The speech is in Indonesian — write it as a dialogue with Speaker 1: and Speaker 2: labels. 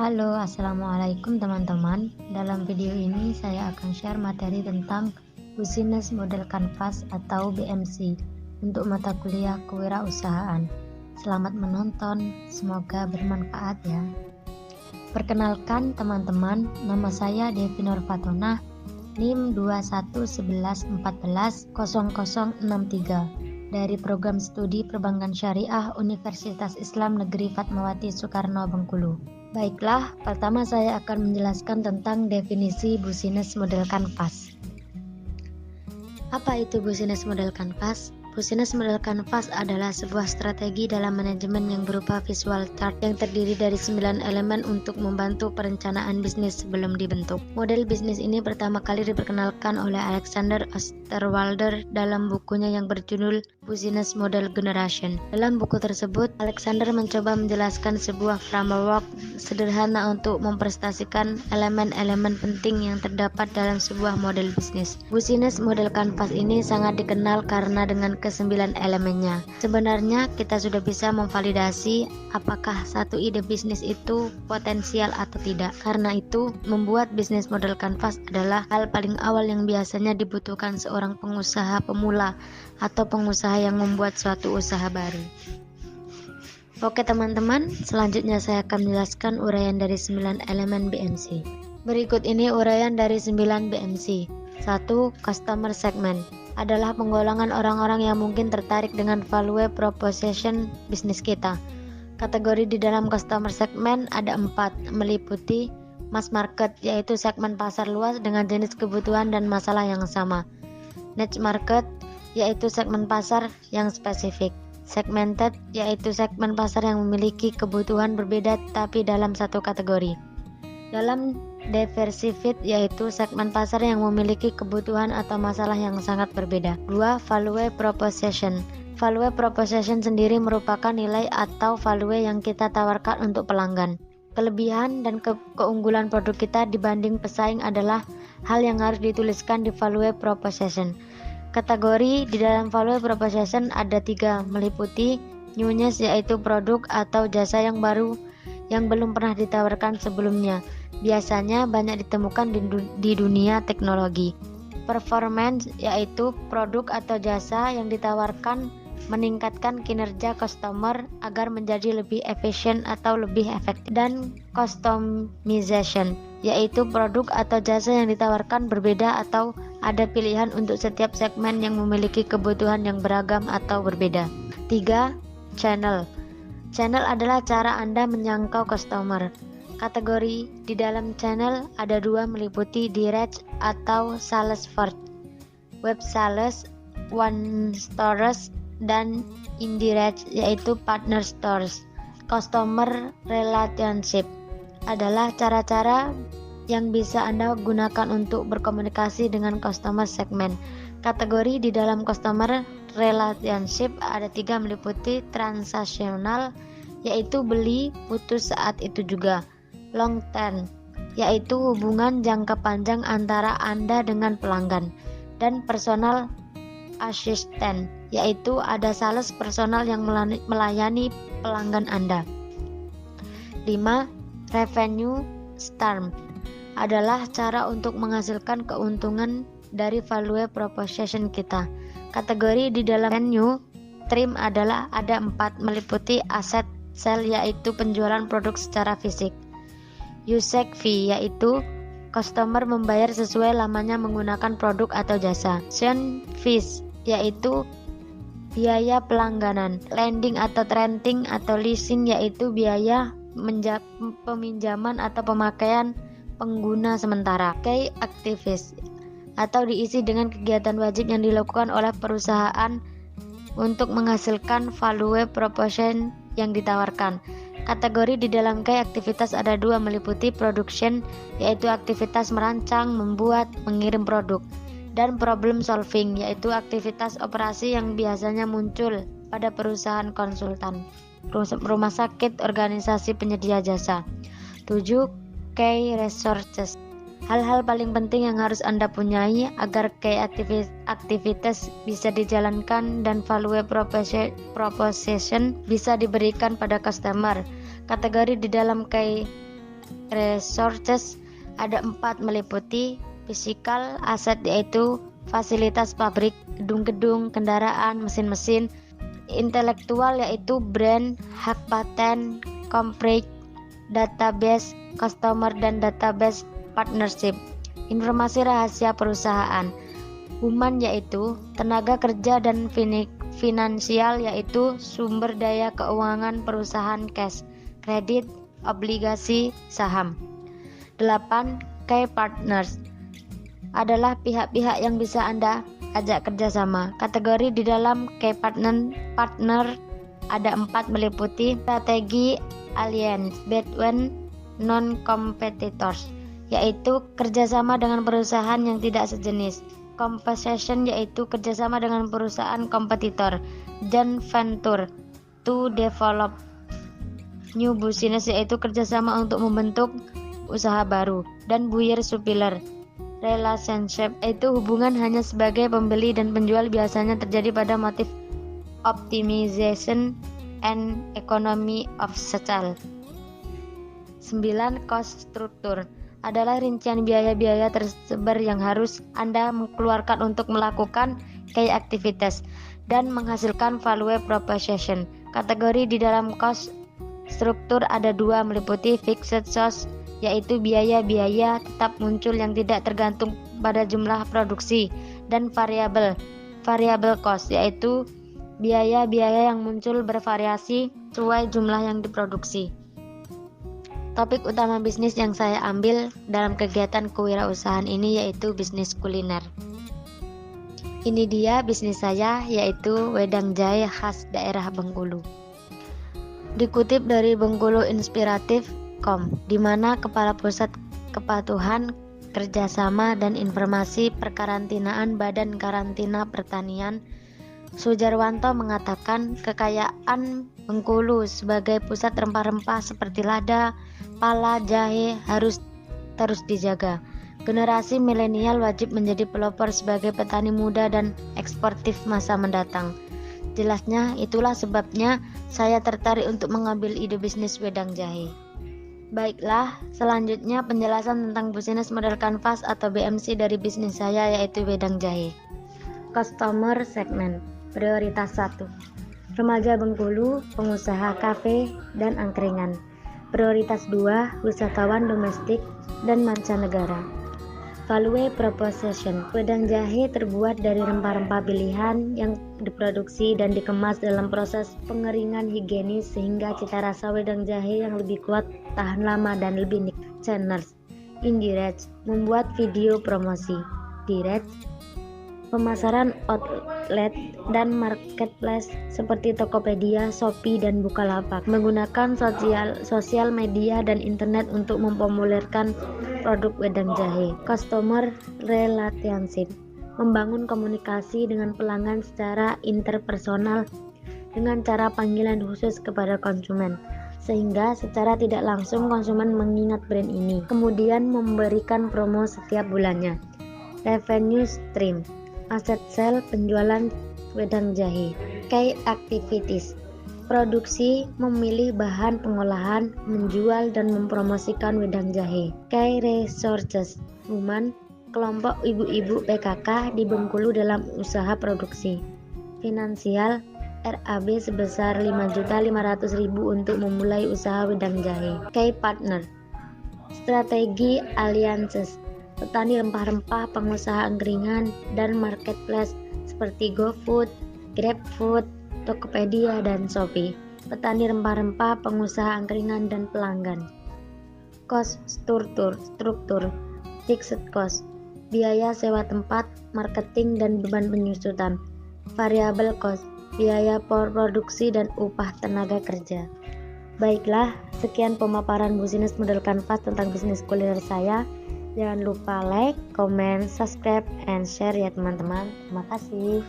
Speaker 1: Halo, assalamualaikum teman-teman. Dalam video ini saya akan share materi tentang Business Model Canvas atau BMC untuk mata kuliah kewirausahaan. Selamat menonton, semoga bermanfaat ya. Perkenalkan teman-teman, nama saya Devi Nur Fatona, NIM 2111140063 dari Program Studi Perbankan Syariah Universitas Islam Negeri Fatmawati Soekarno Bengkulu. Baiklah, pertama saya akan menjelaskan tentang definisi Business Model Canvas. Apa itu Business Model Canvas? Business Model Canvas adalah sebuah strategi dalam manajemen yang berupa visual chart yang terdiri dari 9 elemen untuk membantu perencanaan bisnis sebelum dibentuk. Model bisnis ini pertama kali diperkenalkan oleh Alexander Osterwalder dalam bukunya yang berjudul Business Model Generation. Dalam buku tersebut, Alexander mencoba menjelaskan sebuah framework sederhana untuk mempresentasikan elemen-elemen penting yang terdapat dalam sebuah model bisnis. Business Model Canvas ini sangat dikenal karena dengan ke-9 elemennya. Sebenarnya kita sudah bisa memvalidasi apakah satu ide bisnis itu potensial atau tidak. Karena itu, membuat Business Model Canvas adalah hal paling awal yang biasanya dibutuhkan seorang pengusaha pemula atau pengusaha yang membuat suatu usaha baru. Oke teman-teman, selanjutnya saya akan menjelaskan uraian dari 9 elemen BMC. Berikut ini uraian dari 9 BMC. 1. Customer Segment adalah penggolongan orang-orang yang mungkin tertarik dengan value proposition bisnis kita. Kategori di dalam customer segment ada 4, meliputi mass market, yaitu segmen pasar luas dengan jenis kebutuhan dan masalah yang sama. Niche market, yaitu segmen pasar yang spesifik. Segmented, yaitu segmen pasar yang memiliki kebutuhan berbeda tapi dalam satu kategori. Dalam diversified, yaitu segmen pasar yang memiliki kebutuhan atau masalah yang sangat berbeda. 2. Value proposition. Value proposition sendiri merupakan nilai atau value yang kita tawarkan untuk pelanggan. Kelebihan dan keunggulan produk kita dibanding pesaing adalah hal yang harus dituliskan di value proposition. Kategori di dalam value proposition ada 3, meliputi newness, yaitu produk atau jasa yang baru yang belum pernah ditawarkan sebelumnya. Biasanya banyak ditemukan di dunia teknologi. Performance, yaitu produk atau jasa yang ditawarkan meningkatkan kinerja customer agar menjadi lebih efisien atau lebih efektif. Dan customization, yaitu produk atau jasa yang ditawarkan berbeda atau ada pilihan untuk setiap segmen yang memiliki kebutuhan yang beragam atau berbeda. 3. Channel. Channel adalah cara Anda menjangkau customer. Kategori di dalam channel ada 2, meliputi direct atau sales first, web sales, one stores, dan indirect, yaitu partner stores. Customer relationship adalah cara-cara yang bisa Anda gunakan untuk berkomunikasi dengan customer segment. Kategori di dalam customer relationship ada 3, meliputi transaksional, yaitu beli putus saat itu juga. Long term, yaitu hubungan jangka panjang antara Anda dengan pelanggan. Dan personal assistant, yaitu ada sales personal yang melayani pelanggan Anda. 5. Revenue stream adalah cara untuk menghasilkan keuntungan dari value proposition kita. Kategori di dalam revenue stream adalah ada 4, meliputi aset sale, yaitu penjualan produk secara fisik. Usage fee, yaitu customer membayar sesuai lamanya menggunakan produk atau jasa. Option fees, yaitu biaya pelangganan. Lending atau renting atau leasing, yaitu biaya peminjaman atau pemakaian pengguna sementara. Key activities atau diisi dengan kegiatan wajib yang dilakukan oleh perusahaan untuk menghasilkan value proposition yang ditawarkan. Kategori di dalam key aktivitas ada 2, meliputi production, yaitu aktivitas merancang, membuat, mengirim produk. Dan problem solving, yaitu aktivitas operasi yang biasanya muncul pada perusahaan konsultan, rumah sakit, organisasi penyedia jasa. 7. Key resources. Hal-hal paling penting yang harus Anda punyai agar key aktivitas bisa dijalankan dan value proposition bisa diberikan pada customer. Kategori di dalam key resources ada 4 meliputi physical asset yaitu fasilitas pabrik, gedung-gedung, kendaraan, mesin-mesin, intelektual yaitu brand, hak paten, copyright, database, customer dan database partnership, informasi rahasia perusahaan, human yaitu tenaga kerja dan finansial yaitu sumber daya keuangan perusahaan cash, kredit, obligasi, saham. 8. Key partners adalah pihak-pihak yang bisa Anda ajak kerjasama. Kategori di dalam key partner ada 4 meliputi strategi alliance between non-competitors yaitu kerjasama dengan perusahaan yang tidak sejenis, competition yaitu kerjasama dengan perusahaan kompetitor, joint venture to develop new business yaitu kerjasama untuk membentuk usaha baru, dan buyer-supplier relationship yaitu hubungan hanya sebagai pembeli dan penjual biasanya terjadi pada motif optimization and economy of scale. 9. Cost structure adalah rincian biaya-biaya tersebar yang harus Anda keluarkan untuk melakukan key activities dan menghasilkan value proposition. Kategori di dalam cost structure ada 2 meliputi fixed cost yaitu biaya-biaya tetap muncul yang tidak tergantung pada jumlah produksi, dan variable cost yaitu biaya-biaya yang muncul bervariasi sesuai jumlah yang diproduksi. Topik utama bisnis yang saya ambil dalam kegiatan kewirausahaan ini yaitu bisnis kuliner. Ini dia bisnis saya yaitu wedang jahe khas daerah Bengkulu. Dikutip dari Bengkulu Inspiratif.com, di mana Kepala Pusat Kepatuhan Kerjasama dan Informasi Perkarantinaan Badan Karantina Pertanian Sujarwanto mengatakan kekayaan Bengkulu sebagai pusat rempah-rempah seperti lada, pala, jahe harus terus dijaga. Generasi milenial wajib menjadi pelopor sebagai petani muda dan eksportif masa mendatang. Jelasnya itulah sebabnya saya tertarik untuk mengambil ide bisnis wedang jahe. Baiklah, selanjutnya penjelasan tentang bisnis model kanvas atau BMC dari bisnis saya yaitu wedang jahe. Customer segment. Prioritas 1. Remaja Bengkulu, pengusaha kafe dan angkringan. Prioritas 2. Wisatawan domestik dan mancanegara. Value proposition. Wedang jahe terbuat dari rempah-rempah pilihan yang diproduksi dan dikemas dalam proses pengeringan higienis sehingga cita rasa wedang jahe yang lebih kuat, tahan lama dan lebih nikmat. Channels. Indirect. Membuat video promosi. Direct. Pemasaran outlet dan marketplace seperti Tokopedia, Shopee, dan Bukalapak. Menggunakan sosial media dan internet untuk mempopulerkan produk wedang jahe. Customer relationship. Membangun komunikasi dengan pelanggan secara interpersonal dengan cara panggilan khusus kepada konsumen, sehingga secara tidak langsung konsumen mengingat brand ini. Kemudian memberikan promo setiap bulannya. Revenue stream. Aset sel penjualan wedang jahe. Key activities. Produksi, memilih bahan pengolahan, menjual dan mempromosikan wedang jahe. Key resources. Human, kelompok ibu-ibu PKK di Bengkulu dalam usaha produksi. Finansial, RAB sebesar 5.500.000 untuk memulai usaha wedang jahe. Key partner. Strategi alliances. Petani rempah-rempah, pengusaha angkringan, dan marketplace seperti GoFood, GrabFood, Tokopedia, dan Shopee. Petani rempah-rempah, pengusaha angkringan, dan pelanggan. Cost struktur. Fixed cost. Biaya sewa tempat, marketing, dan beban penyusutan. Variable cost. Biaya produksi dan upah tenaga kerja. Baiklah, sekian pemaparan bisnis model kanvas tentang bisnis kuliner saya. Jangan lupa like, comment, subscribe, and share ya teman-teman. Terima kasih.